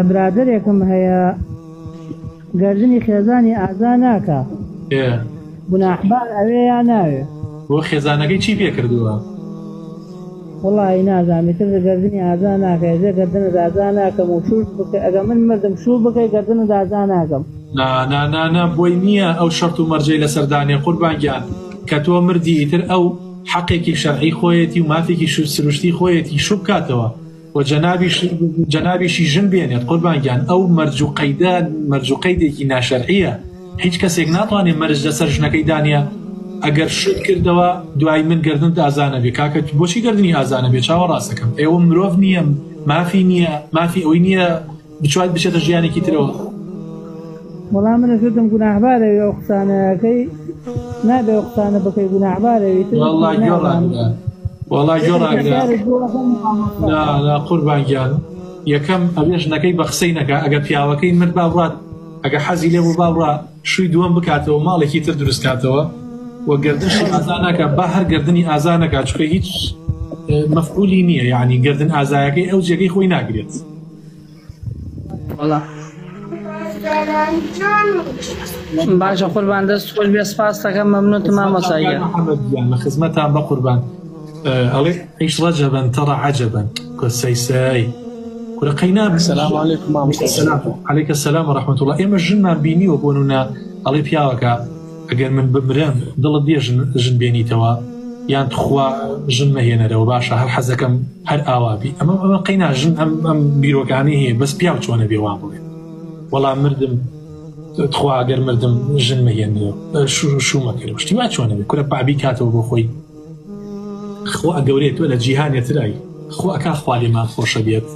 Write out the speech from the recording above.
برادێکم هەیە گەردنی خێزانی ئازا ناکە گوناحبار ئەوێ یا ناوێ بۆ خێزانەکەی چی پێ کردووە؟ وڵی نازانێت تر گەردنی ئازا ناکە ێ گەردنت ئازا ناکەم و شوش بکە ئەگە من مردم شوو بکەی گەردنت ئازا ناکەم نا بۆی نییە ئەو شەرت و مەرجەی لەسەردانێ قوربانگیان کە تۆ مردی ئیتر ئەو حەقێکی شەرعی خۆیەتی و مافێکی سروشتی خۆیەتی شوو بکاتەوە و جەنابیشی ژن بێنێت قوربانگیان ئەو مەرج و قەیدێکی ناشەرعیە هیچ کەسێک ناتوانێت مەرج لەسەر ژنەکەی دانیە ئەگەر شت کردەوە دوای من گردنت ئازانە بێ کاکە بۆچی گردنی ئازانە بێ چاوە ڕاستەکەم ئێوە مرۆڤ نییە مافی نییە مافی ئەوی نییە بچوات بچێتە ژیانێکی ترەوە وەڵام منە شتم گوناحبارەوی ئەو قسانەکەی نابێ ئەو قسانە بکەی گوناحبارەوی وەڵای گۆڕاگرا قوربانگیان یەکەم ئەوێ ژنەکەی بە قسەی نەکە ئەگە پیاوەکەی مرد باڕات ئەگە حەزی لێ بوو باڕا شووی دووەم بکاتەوە ماڵێکی تر دروستکاتەوە و گردنشی ئازانەکە با هەر گردنی ئازانەکە چکە هیچ مەفعولی نییە یعنی گردن ئازایەکەی ئەو جێگەی خۆی ناگرێت باشە قوربان دەست خۆش بێ سپاس دەکەم مەمنونتم مامۆستاگیان لە خزمەتان بە قوربان ئەڵێ عیش ڕەجەبەن تەڕە عەجەبەن کۆسەیسەی کورە قەینام السلام عليكم مامۆستا عەلەیکە السەلام وەڕەحمەتوڵڵاه ئێمە ژنمان بینیوە بۆ نمونە ئەڵێ پیاوەکە ئەگەر من بمرم دڵت دێ ژن بێنیتەوە یان خوا ژن مەهێنەرەوە باشە هەر حەزەکەم هەر ئاوابی ئەمە قەینا ژن ئەم بیرۆکانەی هەیە بەس پیاو چۆنە بێ وان بڵێ وەڵام مردم خوا ئەگەر مردم ژن مەهێنەرەوە شوو مەکەرەوە شتی وا چۆنە بێ کورە پابی کاتەوە بۆ خۆی خۆ ئەگەورێت تۆ لە جیهانێترایی خۆ ئەکا خوا لێمان خۆشە بێت